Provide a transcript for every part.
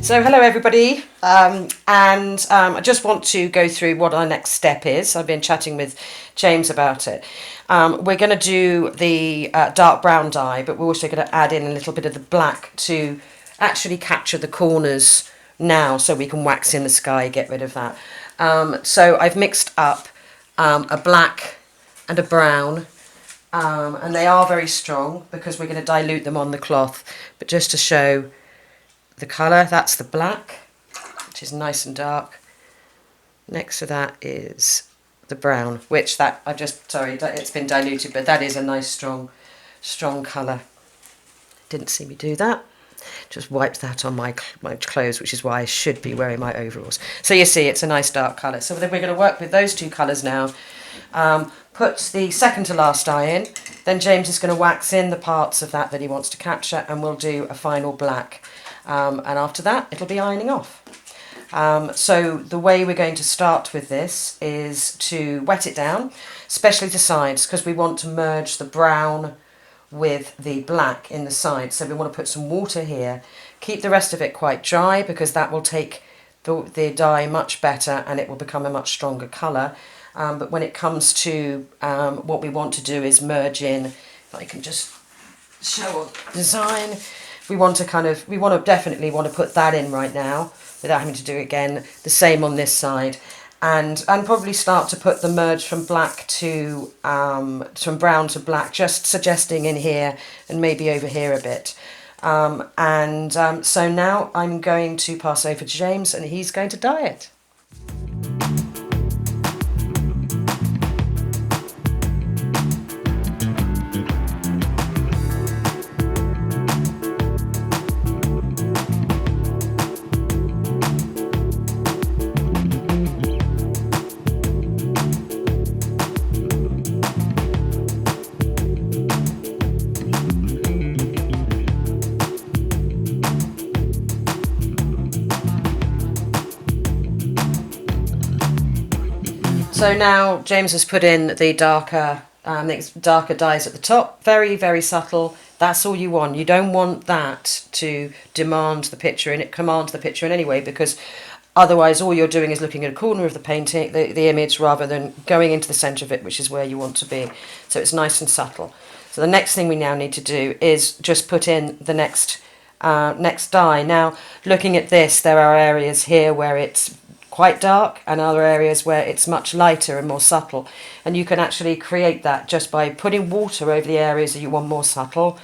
So hello everybody, I just want to go through what our next step is. I've been chatting with James about it. We're going to do the dark brown dye, but we're also going to add in a little bit of the black to actually capture the corners now, so we can wax in the sky, get rid of that. So I've mixed up a black and a brown, and they are very strong because we're going to dilute them on the cloth, but just to show the colour, that's the black, which is nice and dark. Next to that is the brown, which that it's been diluted, but that is a nice strong colour. Didn't see me do that. Just wiped that on my clothes, which is why I should be wearing my overalls. So you see, it's a nice dark colour. So then we're going to work with those two colours now. Put the second to last dye in. Then James is going to wax in the parts of that he wants to capture, and we'll do a final black. And after that, it'll be ironing off. So the way we're going to start with this is to wet it down, especially the sides, because we want to merge the brown with the black in the sides. So we want to put some water here, keep the rest of it quite dry, because that will take the dye much better and it will become a much stronger colour. But when it comes to what we want to do is merge in, if I can just show a design, we definitely want to put that in right now without having to do it again. The same on this side, and probably start to put the merge from black to from brown to black, just suggesting in here and maybe over here a bit. So now I'm going to pass over to James, and he's going to dye it. So now James has put in the darker dyes at the top, very, very subtle. That's all you want. You don't want that to demand the picture, and it commands the picture in any way, because otherwise all you're doing is looking at a corner of the painting, the image, rather than going into the centre of it, which is where you want to be. So it's nice and subtle. So the next thing we now need to do is just put in the next dye. Now, looking at this, there are areas here where it's quite dark and other areas where it's much lighter and more subtle, and you can actually create that just by putting water over the areas that you want more subtle,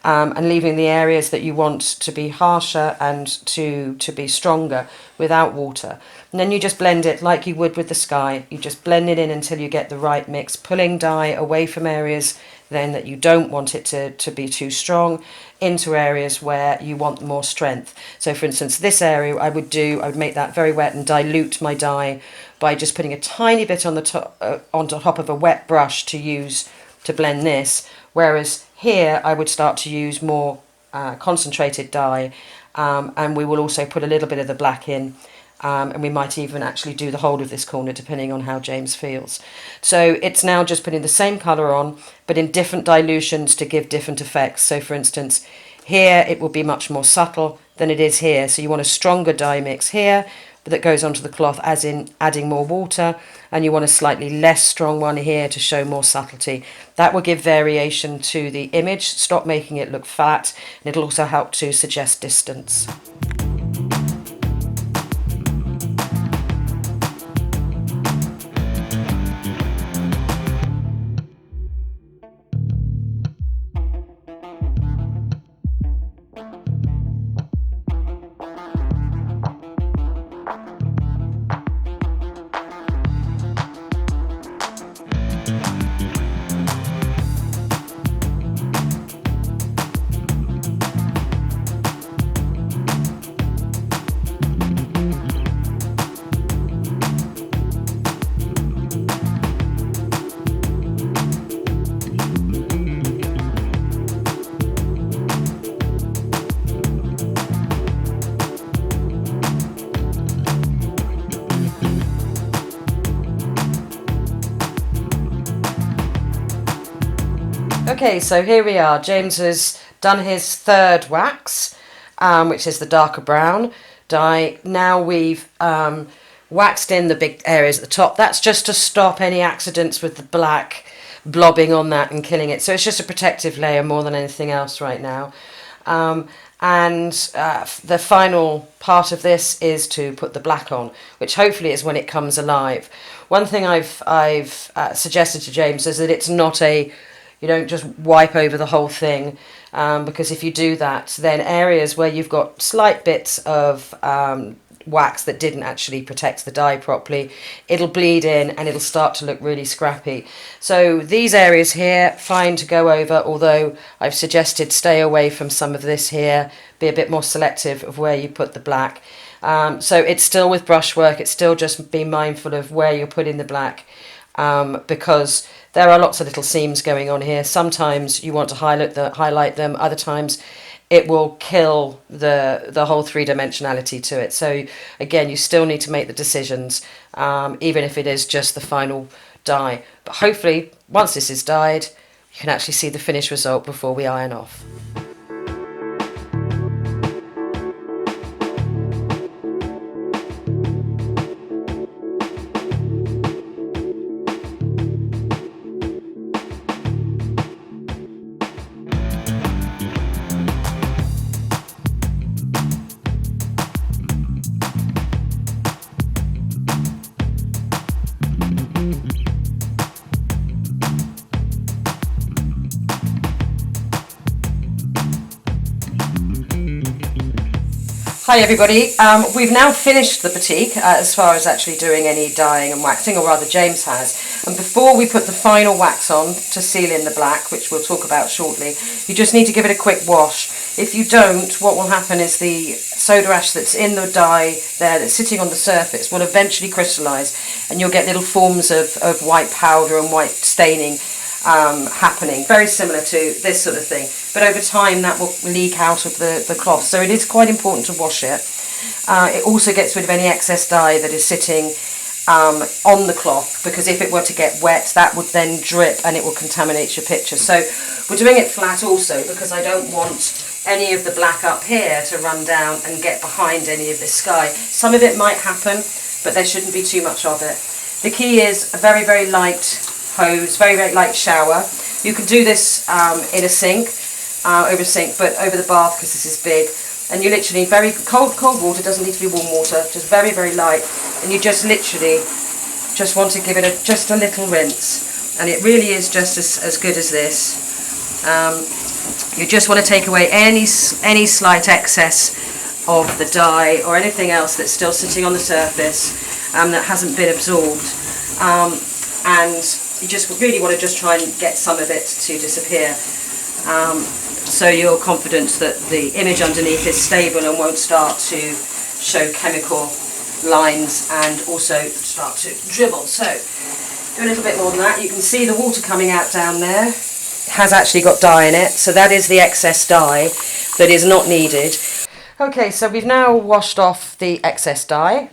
and leaving the areas that you want to be harsher and to be stronger without water. And then you just blend it like you would with the sky. You just blend it in until you get the right mix, pulling dye away from areas then that you don't want it to be too strong, into areas where you want more strength. So for instance, this area I would make that very wet and dilute my dye by just putting a tiny bit on top of a wet brush to blend this, whereas here I would start to use more concentrated dye, and we will also put a little bit of the black in. And we might even actually do the whole of this corner, depending on how James feels. So it's now just putting the same colour on, but in different dilutions to give different effects. So for instance, here it will be much more subtle than it is here. So you want a stronger dye mix here, but that goes onto the cloth, as in adding more water, and you want a slightly less strong one here to show more subtlety. That will give variation to the image, stop making it look flat, and it'll also help to suggest distance. Okay, so here we are. James has done his third wax, which is the darker brown. dye. Now we've waxed in the big areas at the top. That's just to stop any accidents with the black blobbing on that and killing it. So it's just a protective layer more than anything else right now. And the final part of this is to put the black on, which hopefully is when it comes alive. One thing I've suggested to James is that it's not you don't just wipe over the whole thing, because if you do that, then areas where you've got slight bits of wax that didn't actually protect the dye properly, it'll bleed in and it'll start to look really scrappy. So these areas here, fine to go over, although I've suggested stay away from some of this here, be a bit more selective of where you put the black. So it's still with brushwork, it's still just be mindful of where you're putting the black, because there are lots of little seams going on here. Sometimes you want to highlight them, other times it will kill the whole three-dimensionality to it. So again, you still need to make the decisions, even if it is just the final dye. But hopefully, once this is dyed, you can actually see the finished result before we iron off. Hi everybody, we've now finished the batik as far as actually doing any dyeing and waxing, or rather James has. And before we put the final wax on to seal in the black, which we'll talk about shortly, you just need to give it a quick wash. If you don't, what will happen is the soda ash that's in the dye there that's sitting on the surface will eventually crystallise, and you'll get little forms of white powder and white staining happening, very similar to this sort of thing, but over time that will leak out of the cloth, so it is quite important to wash it. It also gets rid of any excess dye that is sitting on the cloth, because if it were to get wet, that would then drip and it will contaminate your picture. So we're doing it flat also because I don't want any of the black up here to run down and get behind any of this sky. Some of it might happen, but there shouldn't be too much of it. The key is a very, very light hose, very, very light shower. You can do this in a sink, over a sink, but over the bath because this is big. And you literally, very cold water, doesn't need to be warm water, just very, very light. And you just literally just want to give it just a little rinse. And it really is just as good as this. You just want to take away any slight excess of the dye or anything else that's still sitting on the surface that hasn't been absorbed. And you just really want to just try and get some of it to disappear, so you're confident that the image underneath is stable and won't start to show chemical lines and also start to dribble. So do a little bit more than that. You can see the water coming out down there. It has actually got dye in it, so that is the excess dye that is not needed. Okay, so we've now washed off the excess dye.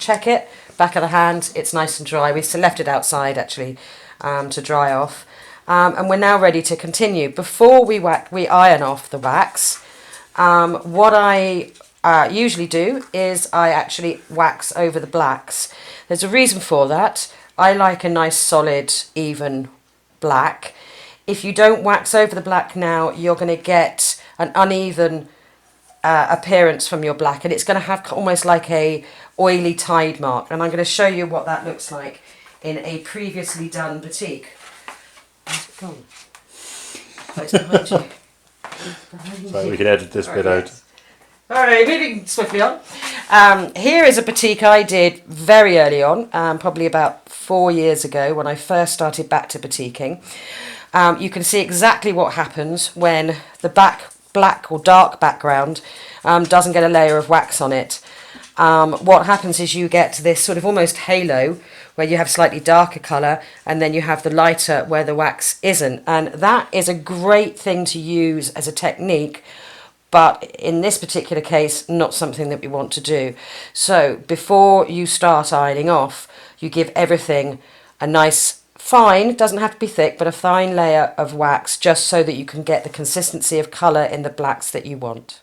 Check it, back of the hand, it's nice and dry. We've left it outside actually to dry off, and we're now ready to continue. Before we iron off the wax, what I usually do is I actually wax over the blacks. There's a reason for that. I like a nice solid even black. If you don't wax over the black now, you're going to get an uneven appearance from your black, and it's going to have almost like a oily tide mark, and I'm going to show you what that looks like in a previously done batik. Where's it gone? Oh, it's behind you. So we can edit this bit out. Alright, moving swiftly on. Here is a batik I did very early on, probably about 4 years ago when I first started back to batiking. You can see exactly what happens when the black or dark background doesn't get a layer of wax on it. What happens is you get this sort of almost halo where you have slightly darker colour, and then you have the lighter where the wax isn't. And that is a great thing to use as a technique, but in this particular case, not something that we want to do. So before you start ironing off, you give everything a nice fine, doesn't have to be thick, but a fine layer of wax, just so that you can get the consistency of colour in the blacks that you want.